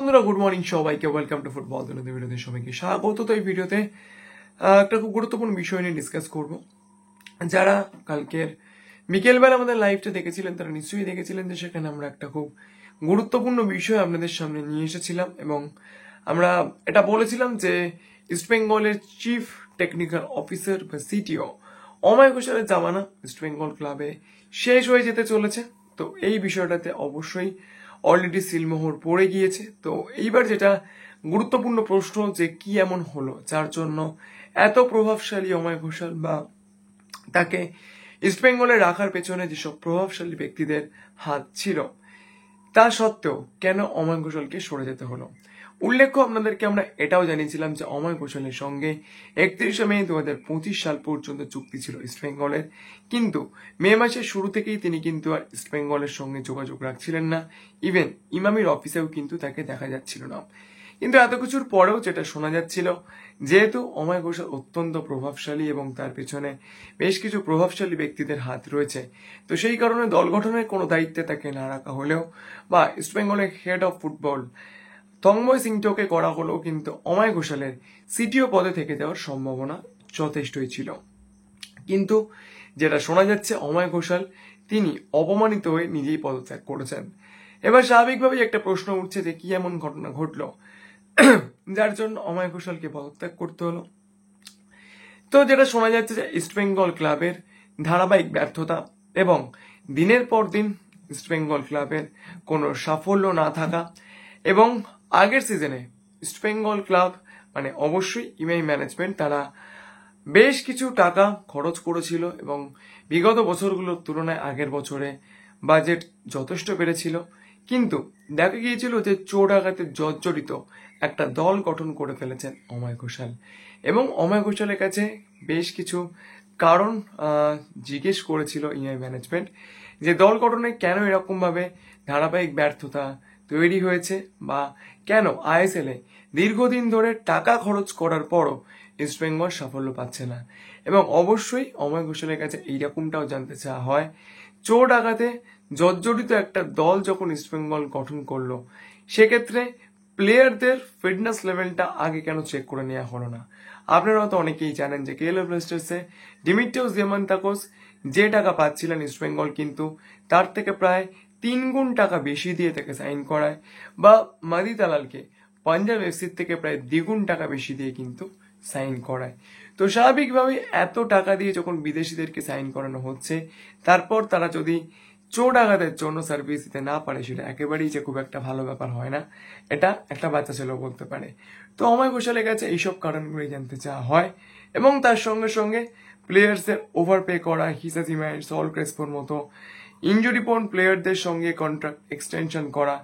বন্ধুরা good morning সবাইকে, welcome to football দুনিয়া ভিডিওতে সবাইকে স্বাগত। তো এই ভিডিওতে একটা খুব গুরুত্বপূর্ণ বিষয় নিয়ে ডিসকাস করব। যারা কালকের বিকেলবেলা আমাদের লাইভটা দেখেছিলেন তারা নিশ্চয়ই দেখেছিলেন যে সেখানে আমরা একটা খুব গুরুত্বপূর্ণ বিষয় আপনাদের সামনে নিয়ে এসেছিলাম এবং আমরা এটা বলেছিলাম যে ইস্ট বেঙ্গলের চিফ টেকনিক্যাল অফিসার বা সিটিও অময় ঘোষালের জামানা ইস্ট বেঙ্গল ক্লাবে শেষ হয়ে যেতে চলেছে। তো এই বিষয়টাতে অবশ্যই অলরেডি সিলমোহর পড়ে গিয়েছে। তো এইবার যেটা গুরুত্বপূর্ণ প্রশ্ন যে কি এমন হলো যার জন্য এত প্রভাবশালী অময় ঘোষাল বা তাকে ইস্টবেঙ্গলে রাখার পেছনে যেসব প্রভাবশালী ব্যক্তিদের হাত ছিল তা সত্ত্বেও কেন অময় ঘোষালকে সরে যেতে হলো। উল্লেখ্য আপনাদেরকে আমরা এটাও জানিয়েছিলাম যে অময় ঘোষালের সঙ্গে 31শে মে 2025 সাল পর্যন্ত চুক্তি ছিল ইস্টবেঙ্গলের, কিন্তু মে মাসের শুরু থেকেই তিনি কিন্তু আর ইস্টবেঙ্গলের সঙ্গে যোগাযোগ রাখছিলেন না। ইভেন ইমামির অফিসেও কিন্তু তাকে দেখা যাচ্ছিল না। কিন্তু এত কিছুর পরেও যেটা শোনা যাচ্ছিল, যেহেতু অময় ঘোষাল অত্যন্ত প্রভাবশালী এবং তার পেছনে বেশ কিছু প্রভাবশালী ব্যক্তিদের হাত রয়েছে, তো সেই কারণে দল গঠনের কোনো দায়িত্বে তাকে না রাখা হলেও বা ইস্টবেঙ্গলের হেড অফ ফুটবল তন্ময় সিংটোকে করা হলেও কিন্তু অময় ঘোষালের সিটিও পদে থেকে যাওয়ার সম্ভাবনা যথেষ্টই ছিল। কিন্তু যেটা শোনা যাচ্ছে অময় ঘোষাল তিনি অপমানিত হয়ে নিজেই পদত্যাগ করেছেন। এবার স্বাভাবিকভাবেই একটা প্রশ্ন উঠছে যে কি এমন ঘটনা ঘটলো যার জন্য অময় ঘোষালকে পদত্যাগ করতে হলো। তো যেটা শোনা যাচ্ছে যে ইস্টবেঙ্গল ক্লাবের ধারাবাহিক ব্যর্থতা এবং দিনের পর দিন ইস্টবেঙ্গল ক্লাবের কোনো সাফল্য না থাকা এবং আগের সিজনে ইস্টবেঙ্গল ক্লাব মানে অবশ্যই ইমাই ম্যানেজমেন্ট তারা বেশ কিছু টাকা খরচ করেছিল এবং বিগত বছরগুলোর তুলনায় আগের বছরে বাজেট যথেষ্ট বেড়েছিল, কিন্তু দেখা গিয়েছিল যে চোর আঘাতে জর্জরিত একটা দল গঠন করে ফেলেছেন অময় ঘোষাল এবং অময় ঘোষালের কাছে বেশ কিছু কারণ জিজ্ঞেস করেছিল ইমাই ম্যানেজমেন্ট যে দল গঠনে কেন এরকম ভাবে ধারাবাহিক ব্যর্থতা তৈরি হয়েছে বা কেন আইএসএল এ দীর্ঘদিন ধরে টাকা খরচ করার পরও ইস্টবেঙ্গল সাফল্য পাচ্ছে না। এবং অবশ্যই অময় ঘোষালের কাছে এইরকমটাও জানতে চাওয়া হয়, চোট আঘাতে জর্জরিত একটা দল যখন ইস্টবেঙ্গল গঠন করলো সেক্ষেত্রে প্লেয়ারদের ফিটনেস লেভেলটা আগে কেন চেক করে নেওয়া হলো না। আপনারা তো অনেকেই জানেন যে কেএলএফ ব্লাস্টার্সে ডিমিট্রিওস দিয়ামান্তাকোস যে টাকা পাচ্ছিলেন ইস্টবেঙ্গল কিন্তু তার থেকে প্রায় 3 গুণ টাকা বেশি দিয়ে তাকে সাইন করায়, বা মাদি তালালকে পাঞ্জাব এফসির থেকে প্রায় 2 গুণ টাকা বেশি দিয়ে কিন্তু সাইন করায়। তো স্বাভাবিকভাবে এত টাকা দিয়ে যখন বিদেশিদেরকে সাইন করানো হচ্ছে তারপর তারা যদি চোট আঘাতের জন্য সার্ভিস দিতে না পারে সেটা একেবারেই যে খুব একটা ভালো ব্যাপার হয় না, এটা একটা বাচ্চা ছেলেও বলতে পারে। তো অময় ঘোষালের কাছে এইসব কারণগুলোই জানতে চাওয়া হয় এবং তার সঙ্গে সঙ্গে প্লেয়ার্সদের ওভারপে করা, হিসা জিমাইর, সল ক্রেসপোর মতো ইনজুরি পোন প্লেয়ারদের সঙ্গে কন্ট্রাক্ট এক্সটেনশন করা,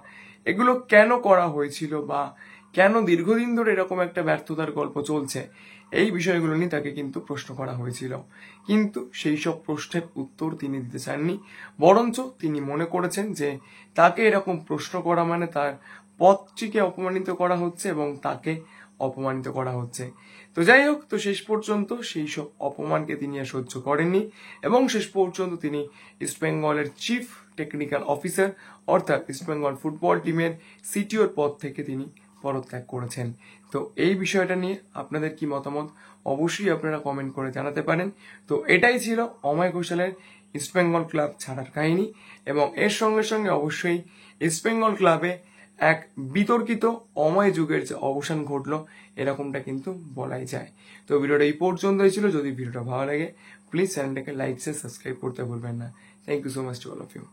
এগুলো কেন করা হয়েছিল বা কেন দীর্ঘদিন ধরে এরকম একটা ব্যর্থতার গল্প চলছে, এই বিষয়গুলো নিয়ে তাকে কিন্তু প্রশ্ন করা হয়েছিল। কিন্তু সেই সব প্রশ্নের উত্তর তিনি দিতে চাননি, বরঞ্চ তিনি মনে করেছেন যে তাকে এরকম প্রশ্ন করা মানে তার পদটিকে অপমানিত করা হচ্ছে এবং তাকে অপমানিত করা হচ্ছে। তো যাই হোক, তো শেষ পর্যন্ত সেই সব অপমানকে তিনি আর সহ্য করেননি এবং শেষ পর্যন্ত তিনি ইস্টবেঙ্গলের চিফ টেকনিক্যাল অফিসার অর্থাৎ ইস্টবেঙ্গল ফুটবল টিমের সিটিওর পদ থেকে তিনি পদত্যাগ করেছেন। তো এই বিষয়টা নিয়ে আপনাদের কি মতামত অবশ্যই আপনারা কমেন্ট করে জানাতে পারেন। তো এটাই ছিল অময় ঘোষালের ইস্টবেঙ্গল ক্লাব ছাড়ার কাহিনী এবং এর সঙ্গে সঙ্গে অবশ্যই ইস্টবেঙ্গল ক্লাবে এক বিতর্কিত অময় যুগের যে অবসান ঘটলো এরকমটা কিন্তু বলাই যায়। তো ভিডিওটা এই পর্যন্তই ছিল। যদি ভিডিওটা ভালো লাগে প্লিজ চ্যানেলটাকে লাইক শেয়ার সাবস্ক্রাইব করতে ভুলবেন না। Thank you so much to all of you.